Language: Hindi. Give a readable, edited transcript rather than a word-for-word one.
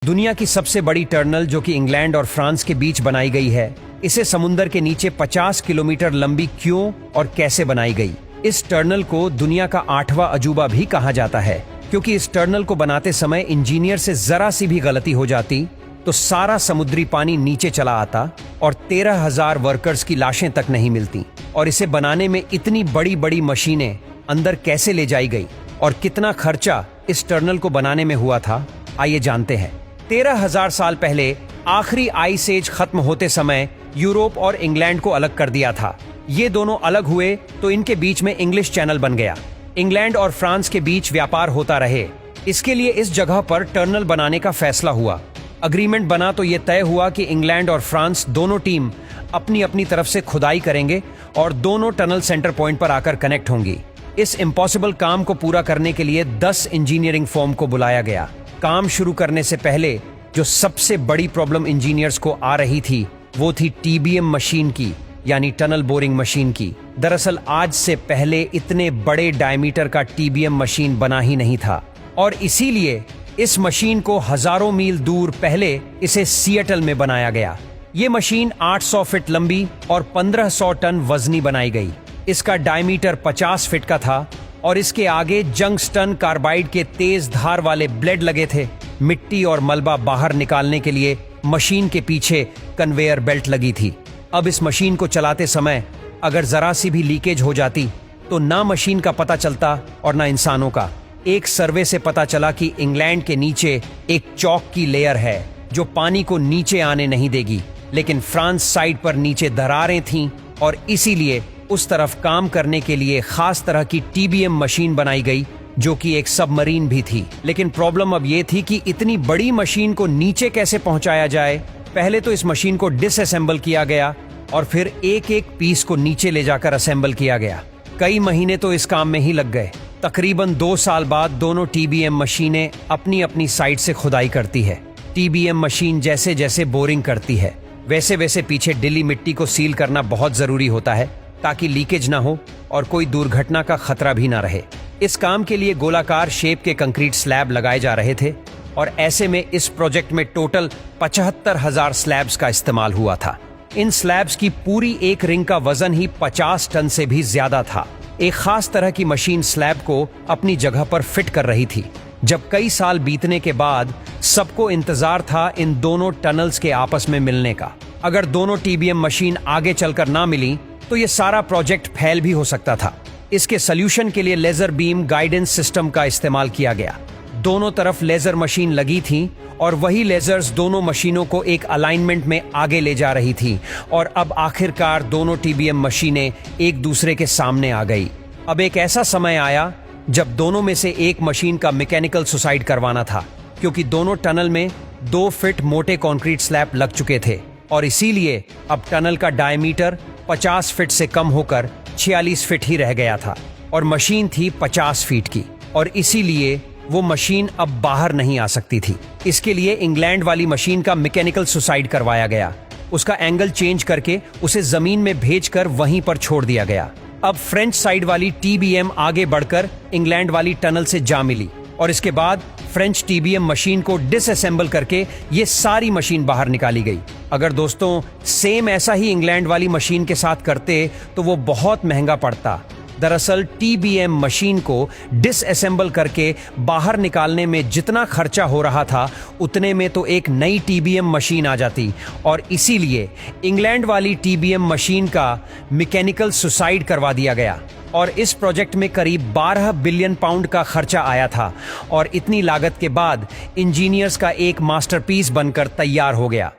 दुनिया की सबसे बड़ी टनल जो कि इंग्लैंड और फ्रांस के बीच बनाई गई है, इसे समुंदर के नीचे 50 किलोमीटर लंबी क्यों और कैसे बनाई गई? इस टनल को दुनिया का 8वां अजूबा भी कहा जाता है, क्योंकि इस टनल को बनाते समय इंजीनियर से जरा सी भी गलती हो जाती तो सारा समुद्री पानी नीचे चला आता और 13,000 वर्कर्स की लाशें तक नहीं मिलती। और इसे बनाने में इतनी बड़ी बड़ी मशीनें अंदर कैसे ले जाई गई और कितना खर्चा इस टनल को बनाने में हुआ था, आइए जानते हैं। 13,000 साल पहले आखिरी आइस एज खत्म होते समय यूरोप और इंग्लैंड को अलग कर दिया था। ये दोनों अलग हुए तो इनके बीच में इंग्लिश चैनल बन गया। इंग्लैंड और फ्रांस के बीच व्यापार होता रहे, इसके लिए इस जगह पर टनल बनाने का फैसला हुआ। अग्रीमेंट बना तो ये तय हुआ कि इंग्लैंड और फ्रांस दोनों टीम अपनी अपनी तरफ से खुदाई करेंगे और दोनों टनल सेंटर पॉइंट पर आकर कनेक्ट होंगी। इस इम्पॉसिबल काम को पूरा करने के लिए 10 इंजीनियरिंग फर्म को बुलाया गया। काम शुरू करने से पहले जो सबसे बड़ी प्रॉब्लम इंजीनियर्स को आ रही थी वो थी टीबीएम मशीन की, यानी टनल बोरिंग मशीन की। दरअसल आज से पहले इतने बड़े डायमीटर का टीबीएम मशीन बना ही नहीं था और इसीलिए इस मशीन को हजारों मील दूर पहले इसे सिएटल में बनाया गया। ये मशीन 800 फीट लंबी और 1500 टन वजनी बनाई गई। इसका डायमीटर 50 फीट का था और इसके आगे जंगस्टन कार्बाइड के तेज धार वाले ब्लेड लगे थे। मिट्टी और मलबा बाहर निकालने के लिए मशीन के पीछे कन्वेयर बेल्ट लगी थी। अब इस मशीन को चलाते समय अगर जरा सी भी लीकेज हो जाती तो ना मशीन का पता चलता और ना इंसानों का। एक सर्वे से पता चला कि इंग्लैंड के नीचे एक चौक की लेयर है जो पानी को नीचे आने नहीं देगी, लेकिन फ्रांस साइड पर नीचे दरारें थीं और इसीलिए उस तरफ काम करने के लिए खास तरह की टीबीएम मशीन बनाई गई जो कि एक सबमरीन भी थी। लेकिन प्रॉब्लम अब ये थी कि इतनी बड़ी मशीन को नीचे कैसे पहुंचाया जाए। पहले तो इस मशीन को डिसअसेंबल किया गया और फिर एक एक पीस को नीचे ले जाकर असेंबल किया गया। कई महीने तो इस काम में ही लग गए। तकरीबन 2 साल बाद दोनों टीबीएम मशीनें अपनी अपनी साइड से खुदाई करती है। टीबीएम मशीन जैसे जैसे बोरिंग करती है वैसे वैसे पीछे ढीली मिट्टी को सील करना बहुत जरूरी होता है ताकि लीकेज ना हो और कोई दुर्घटना का खतरा भी ना रहे। इस काम के लिए गोलाकार शेप के कंक्रीट स्लैब लगाए जा रहे थे और ऐसे में इस प्रोजेक्ट में टोटल 75,000 स्लैब्स का इस्तेमाल हुआ था। इन स्लैब्स की पूरी एक रिंग का वजन ही 50 टन से भी ज्यादा था। एक खास तरह की मशीन स्लैब को अपनी जगह पर फिट कर रही थी। जब कई साल बीतने के बाद सबको इंतजार था इन दोनों टनल्स के आपस में मिलने का। अगर दोनों टीबीएम मशीन आगे चलकर ना मिली तो ये सारा प्रोजेक्ट फेल भी हो सकता था। इसके सॉल्यूशन के लिए लेजर बीम गाइडेंस सिस्टम का इस्तेमाल किया गया। दोनों तरफ लेजर मशीन लगी थी और वही लेजर्स दोनों मशीनों को एक अलाइनमेंट में आगे ले जा रही थी और अब आखिरकार दोनों टीबीएम मशीनें एक दूसरे के सामने आ गई। अब एक ऐसा समय आया जब दोनों में से एक मशीन का मैकेनिकल सुसाइड करवाना था, क्योंकि दोनों टनल में 2 फीट मोटे कंक्रीट स्लैब लग चुके थे और इसीलिए अब टनल का डायमीटर 50 फीट से कम होकर 46 फीट ही रह गया था और मशीन थी 50 फीट की और इसीलिए वो मशीन अब बाहर नहीं आ सकती थी। इसके लिए इंग्लैंड वाली मशीन का मैकेनिकल सुसाइड करवाया गया। उसका एंगल चेंज करके उसे जमीन में भेजकर वहीं पर छोड़ दिया गया। अब फ्रेंच साइड वाली टीबीएम आगे बढ़कर इंग्लैंड वाली टनल से जा मिली और इसके बाद फ्रेंच टीबीएम मशीन को डिसअसेंबल करके ये सारी मशीन बाहर निकाली गई। अगर दोस्तों सेम ऐसा ही इंग्लैंड वाली मशीन के साथ करते तो वो बहुत महंगा पड़ता। दरअसल टीबीएम मशीन को डिसअसेंबल करके बाहर निकालने में जितना खर्चा हो रहा था उतने में तो एक नई टीबीएम मशीन आ जाती और इसीलिए इंग्लैंड वाली टीबीएम मशीन का मैकेनिकल सुसाइड करवा दिया गया और इस प्रोजेक्ट में करीब 12 बिलियन पाउंड का खर्चा आया था और इतनी लागत के बाद इंजीनियर्स का एक मास्टरपीस बनकर तैयार हो गया।